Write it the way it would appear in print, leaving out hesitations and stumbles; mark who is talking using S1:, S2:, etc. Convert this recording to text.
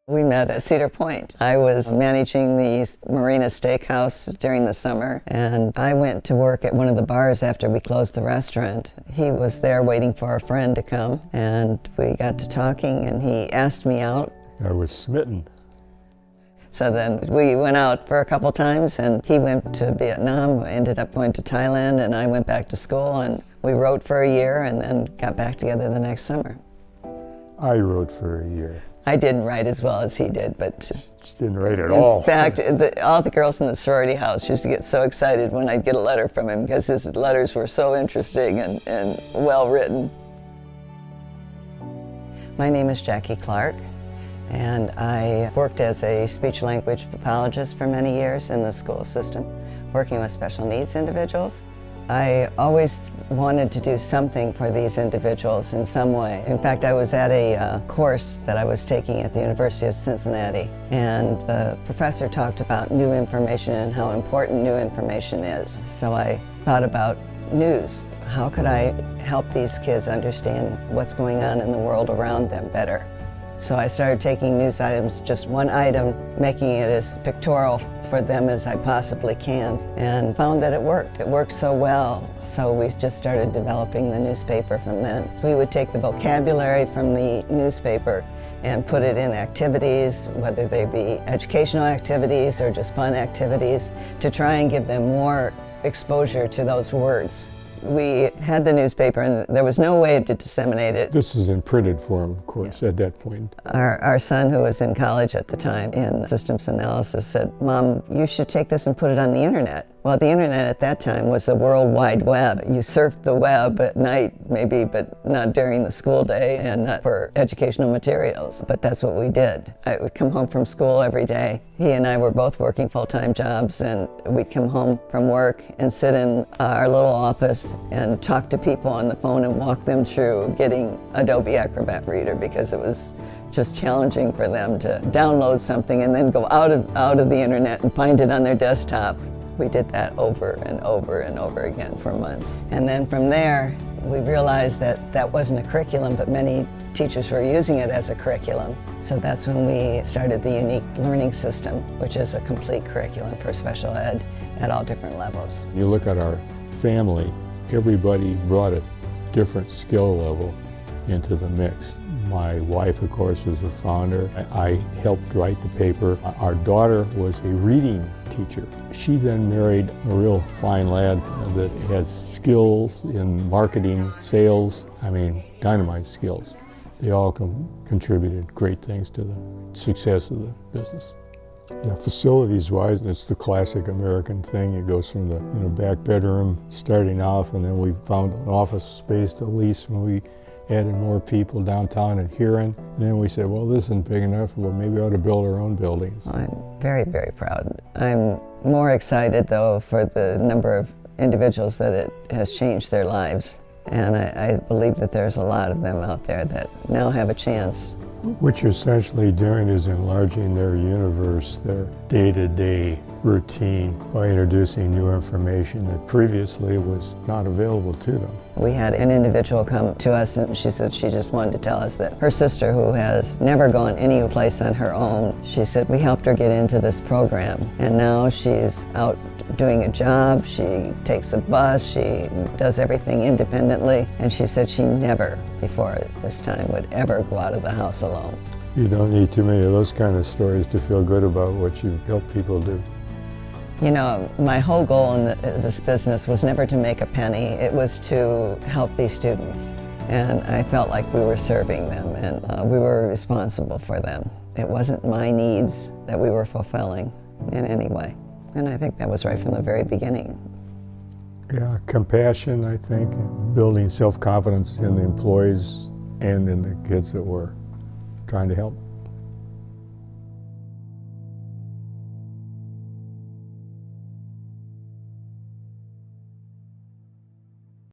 S1: We met at Cedar Point. I was managing the Marina Steakhouse during the summer, and I went to work at one of the bars after we closed the restaurant. He was there waiting for a friend to come, and we got to talking, and he asked me out.
S2: I was smitten.
S1: So then we went out for a couple times, and he went to Vietnam, ended up going to Thailand, and I went back to school, and we wrote for a year and then got back together the next summer.
S2: I wrote for a year.
S1: I didn't write as well as he did, but
S2: Just didn't write at all.
S1: in fact, all the girls in the sorority house used to get so excited when I'd get a letter from him because his letters were so interesting and well written. My name is Jackie Clark, and I worked as a speech-language pathologist for many years in the school system, working with special needs individuals. I always wanted to do something for these individuals in some way. In fact, I was at a course that I was taking at the University of Cincinnati, and the professor talked about new information and how important new information is. So I thought about news. How could I help these kids understand what's going on in the world around them better? So I started taking news items, just one item, making it as pictorial for them as I possibly can, and found that it worked. It worked so well, so we just started developing the newspaper from then. We would take the vocabulary from the newspaper and put it in activities, whether they be educational activities or just fun activities, to try and give them more exposure to those words. We had the newspaper, and there was no way to disseminate it.
S2: This is in printed form, of course, at that point.
S1: Our son, who was in college at the time in systems analysis, said, "Mom, you should take this and put it on the internet." Well, the internet at that time was the World Wide Web. You surfed the web at night, maybe, but not during the school day and not for educational materials. But that's what we did. I would come home from school every day. He and I were both working full-time jobs, and we'd come home from work and sit in our little office and talk to people on the phone and walk them through getting Adobe Acrobat Reader, because it was just challenging for them to download something and then go out of the internet and find it on their desktop. We did that over and over and over again for months. And then from there, we realized that that wasn't a curriculum, but many teachers were using it as a curriculum. So that's when we started the Unique Learning System, which is a complete curriculum for special ed at all different levels.
S2: You look at our family, everybody brought a different skill level into the mix. My wife, of course, was the founder. I helped write the paper. Our daughter was a reading teacher. She then married a real fine lad that has skills in marketing, sales, dynamite skills. They all contributed great things to the success of the business. Yeah, facilities-wise, it's the classic American thing. It goes from the back bedroom starting off, and then we found an office space to lease when we added more people downtown in Huron. And then we said, well, this isn't big enough. Well, maybe we ought to build our own buildings.
S1: I'm very, very proud. I'm more excited, though, for the number of individuals that it has changed their lives. And I believe that there's a lot of them out there that now have a chance.
S2: What you're essentially doing is enlarging their universe, their day-to-day routine, by introducing new information that previously was not available to them.
S1: We had an individual come to us, and she said she just wanted to tell us that her sister, who has never gone any place on her own, she said we helped her get into this program, and now she's out doing a job, she takes a bus, she does everything independently, and she said she never before this time would ever go out of the house alone.
S2: You don't need too many of those kind of stories to feel good about what you help people do.
S1: You know, my whole goal in this business was never to make a penny. It was to help these students. And I felt like we were serving them, and we were responsible for them. It wasn't my needs that we were fulfilling in any way. And I think that was right from the very beginning.
S2: Yeah, compassion, I think, and building self-confidence in the employees and in the kids that we're trying to help.